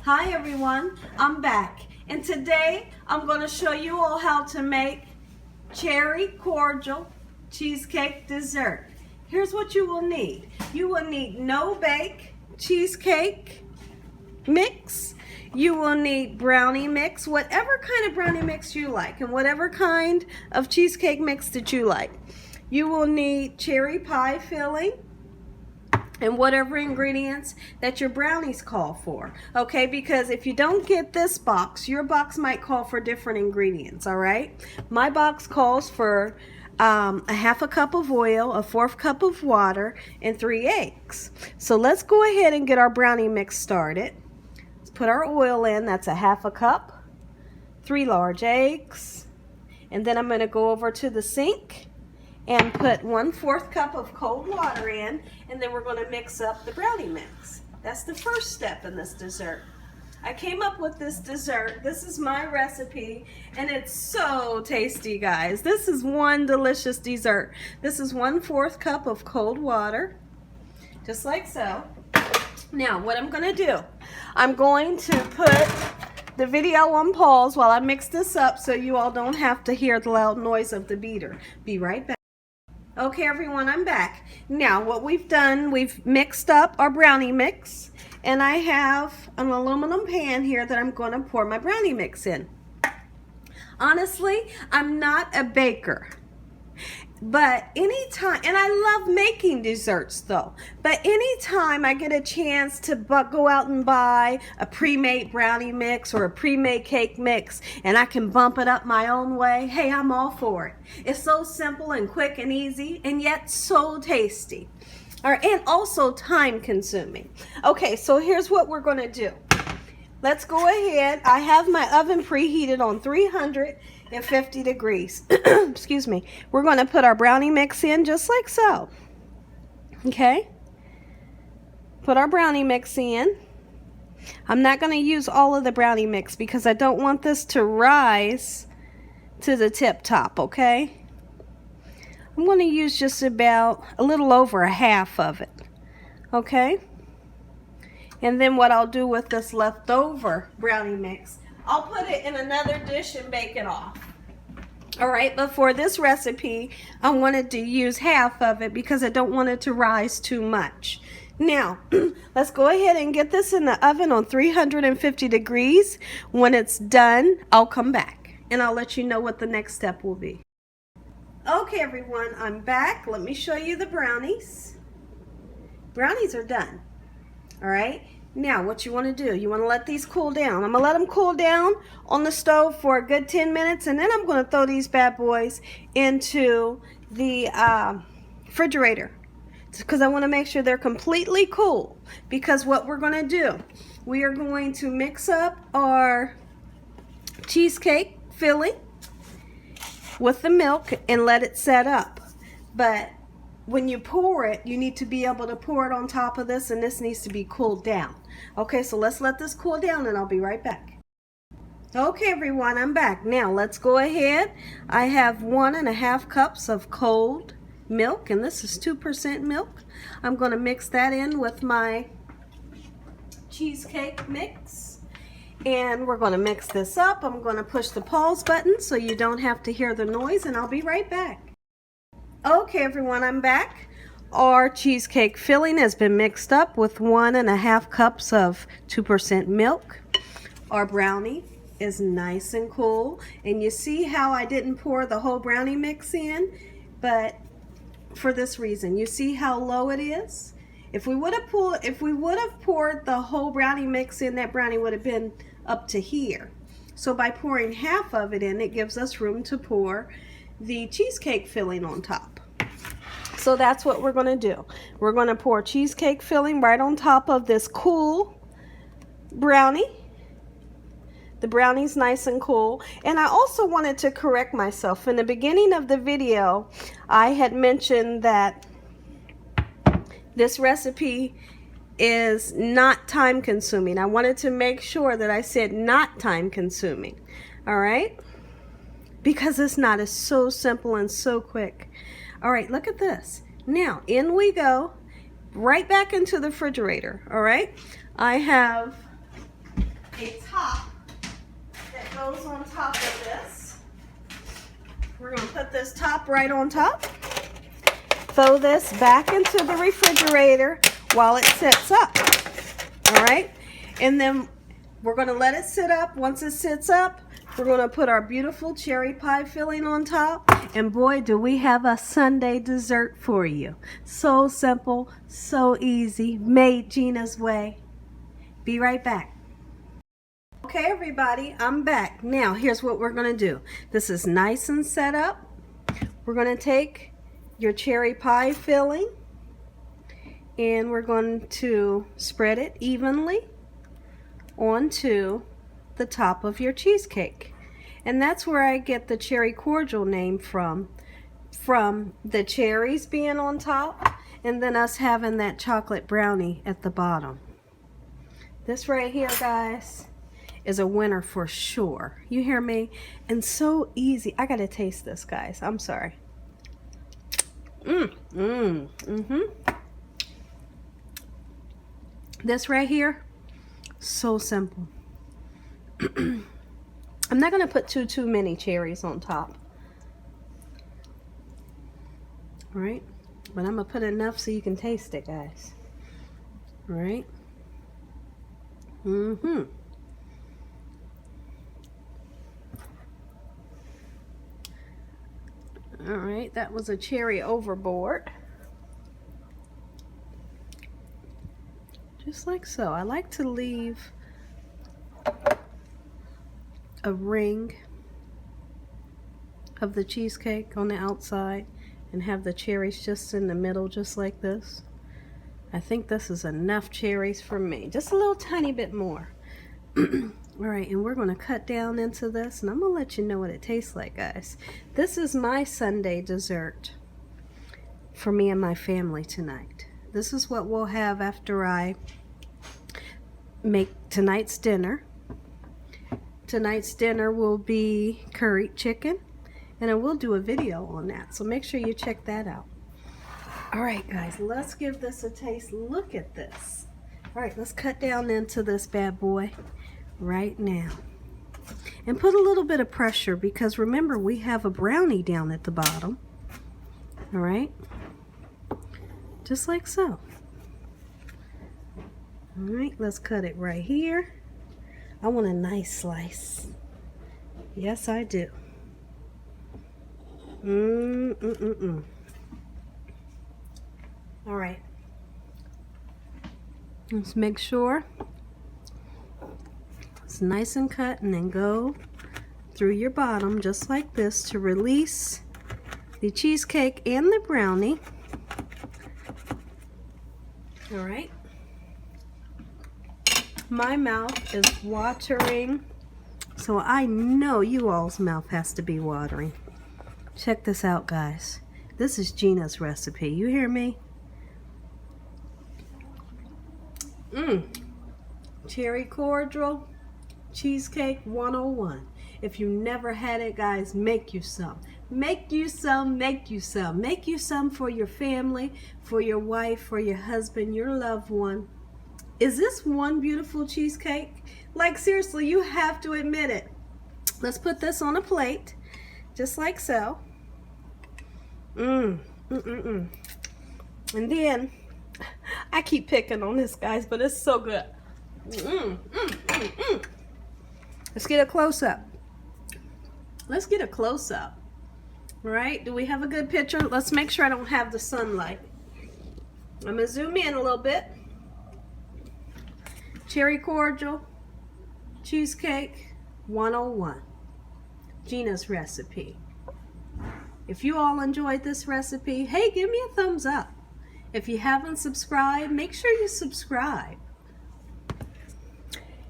Hi everyone, I'm back, and today I'm going to show you all how to make cherry cordial cheesecake dessert. Here's what you will need. You will need no-bake cheesecake mix. You will need brownie mix, whatever kind of brownie mix you like, and whatever kind of cheesecake mix that you like. You will need cherry pie filling, and whatever ingredients that your brownies call for, okay? Because if you don't get this box, your box might call for different ingredients, all right? My box calls for a half a cup of oil, a fourth cup of water, and 3 eggs. So let's go ahead and get our brownie mix started. Let's put our oil in. That's a half a cup, 3 large eggs, and then I'm going to go over to the sink and put 1/4 cup of cold water in, and then we're going to mix up the brownie mix. That's the first step in this dessert. I came up with this dessert. This is my recipe, and it's so tasty, guys. This is one delicious dessert. This is 1/4 cup of cold water, just like so. Now, what I'm going to do, I'm going to put the video on pause while I mix this up so you all don't have to hear the loud noise of the beater. Be right back. Okay everyone, I'm back. Now what we've done, we've mixed up our brownie mix, and I have an aluminum pan here that I'm going to pour my brownie mix in. Honestly, I'm not a baker, but anytime, and I love making desserts though, but anytime I get a chance to go out and buy a pre-made brownie mix or a pre-made cake mix and I can bump it up my own way, hey, I'm all for it. It's so simple and quick and easy, and yet so tasty. All right, and also time consuming. Okay, so here's what we're going to do. Let's go ahead. I have my oven preheated on 350 degrees. Excuse me. We're going to put our brownie mix in just like so. Okay? Put our brownie mix in. I'm not going to use all of the brownie mix because I don't want this to rise to the tip top, okay? I'm going to use just about a little over a half of it. Okay? And then what I'll do with this leftover brownie mix, I'll put it in another dish and bake it off. All right, but for this recipe, I wanted to use half of it because I don't want it to rise too much. Now, let's go ahead and get this in the oven on 350 degrees. When it's done, I'll come back and I'll let you know what the next step will be. Okay, everyone, I'm back. Let me show you the brownies. Brownies are done. All right, now what you want to do, you want to let these cool down. I'm going to let them cool down on the stove for a good 10 minutes, and then I'm going to throw these bad boys into the refrigerator because I want to make sure they're completely cool. Because what we're going to do, we are going to mix up our cheesecake filling with the milk and let it set up. But when you pour it, you need to be able to pour it on top of this, and this needs to be cooled down. Okay, so let's let this cool down and I'll be right back. Okay everyone, I'm back. Now let's go ahead. I have 1.5 cups of cold milk, and this is 2% milk. I'm going to mix that in with my cheesecake mix, and we're going to mix this up. I'm going to push the pause button so you don't have to hear the noise, and I'll be right back. Okay everyone, I'm back. Our cheesecake filling has been mixed up with 1.5 cups of 2% milk. Our brownie is nice and cool, and you see how I didn't pour the whole brownie mix in, but for this reason. You see how low it is? If we would have poured the whole brownie mix in, that brownie would have been up to here. So by pouring half of it in, it gives us room to pour the cheesecake filling on top. So that's what we're going to do. We're going to pour cheesecake filling right on top of this cool brownie. The brownie's nice and cool. And I also wanted to correct myself. In the beginning of the video, I had mentioned that this recipe is not time consuming. I wanted to make sure that I said not time consuming. All right? Because it's not. It's so simple and so quick. All right, look at this. Now, in we go, right back into the refrigerator, all right? I have a top that goes on top of this. We're going to put this top right on top. Throw this back into the refrigerator while it sits up. All right? And then we're going to let it sit up. Once it sits up, we're going to put our beautiful cherry pie filling on top. And boy, do we have a Sunday dessert for you. So simple, so easy, made Gina's way. Be right back. Okay, everybody, I'm back. Now, here's what we're going to do. This is nice and set up. We're going to take your cherry pie filling and we're going to spread it evenly onto the top of your cheesecake. And that's where I get the cherry cordial name from the cherries being on top and then us having that chocolate brownie at the bottom. This right here, guys, is a winner for sure. You hear me? And so easy. I gotta taste this, guys. I'm sorry. This right here, so simple. I'm not gonna put too many cherries on top. All right, but I'm gonna put enough so you can taste it, guys. All right. All right, that was a cherry overboard. Just like so. I like to leave a ring of the cheesecake on the outside and have the cherries just in the middle, just like this. I think this is enough cherries for me. Just a little tiny bit more. All right, and we're going to cut down into this, and I'm going to let you know what it tastes like, guys. This is my Sunday dessert for me and my family tonight. This is what we'll have after I make tonight's dinner. Tonight's dinner will be curried chicken, and I will do a video on that, so make sure you check that out. All right, guys, let's give this a taste. Look at this. All right, let's cut down into this bad boy right now. And put a little bit of pressure because remember, we have a brownie down at the bottom. All right, just like so. All right, let's cut it right here. I want a nice slice. Yes, I do. All right. Let's make sure it's nice and cut, and then go through your bottom just like this to release the cheesecake and the brownie. All right. My mouth is watering, so I know you all's mouth has to be watering. Check this out, guys. This is Gina's recipe. You hear me? Cherry cordial cheesecake 101. If you never had it, guys, make you some. Make you some, make you some. Make you some for your family, for your wife, for your husband, your loved one. Is this one beautiful cheesecake? Like, seriously, you have to admit it. Let's put this on a plate, just like so. And then, I keep picking on this, guys, but it's so good. Let's get a close-up. Let's get a close-up. All right, do we have a good picture? Let's make sure I don't have the sunlight. I'm gonna zoom in a little bit. Cherry cordial cheesecake 101. Gina's recipe. If you all enjoyed this recipe, hey, give me a thumbs up. If you haven't subscribed, make sure you subscribe.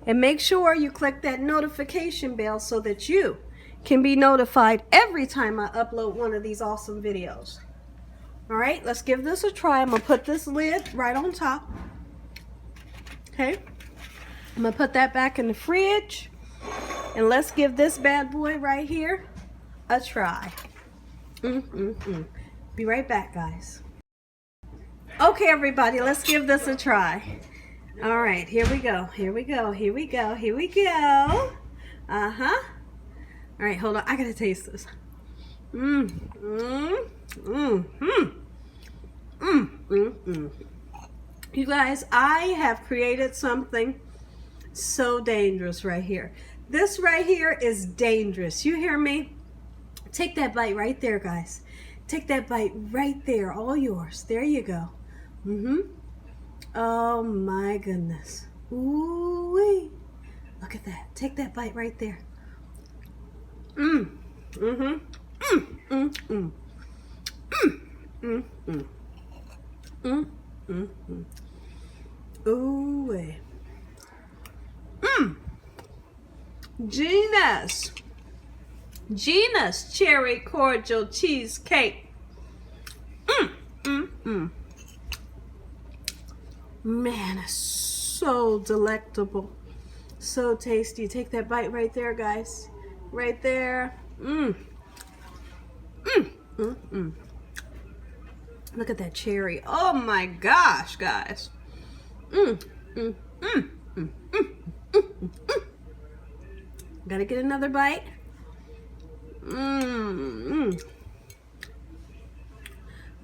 And make sure you click that notification bell so that you can be notified every time I upload one of these awesome videos. All right, let's give this a try. I'm gonna put this lid right on top. Okay, I'm gonna put that back in the fridge. And let's give this bad boy right here a try. Be right back, guys. Okay, everybody, let's give this a try. All right, here we go. Here we go. Here we go. Here we go. Uh-huh. All right, hold on. I gotta taste this. You guys, I have created something so dangerous right here. This right here is dangerous. You hear me? Take that bite right there, guys. Take that bite right there. All yours. There you go. Oh my goodness. Ooh-wee. Look at that. Take that bite right there. Ooh-wee. Gina's cherry cordial cheesecake. Man, it's so delectable. So tasty. Take that bite right there, guys. Right there. Look at that cherry. Oh my gosh, guys. Gotta get another bite.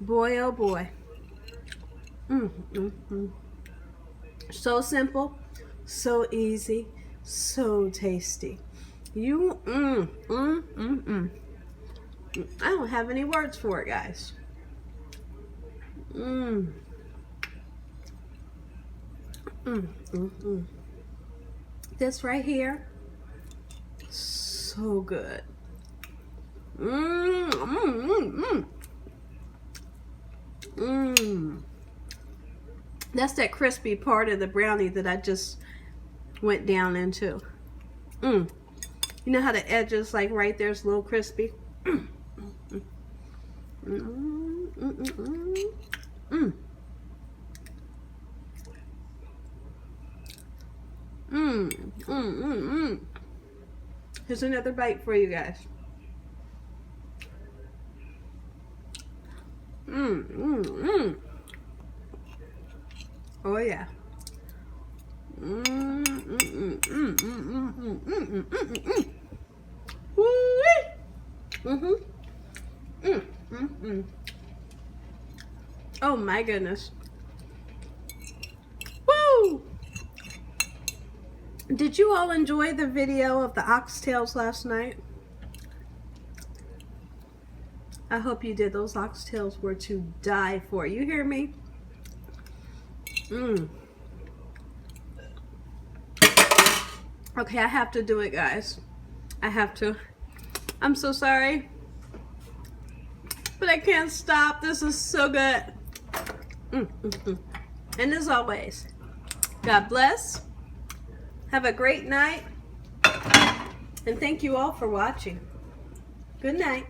Boy, oh boy. So simple, so easy, so tasty. I don't have any words for it, guys. This right here, so good. That's that crispy part of the brownie that I just went down into. You know how the edges, like right there, is a little crispy. Here's another bite for you guys. Oh yeah. Oh my goodness. Woo! Did you all enjoy the video of the oxtails last night? I hope you did. Those oxtails were to die for. You hear me? Okay, I have to do it, guys. I have to. I'm so sorry, but I can't stop. This is so good. And as always, God bless. Have a great night. And thank you all for watching. Good night.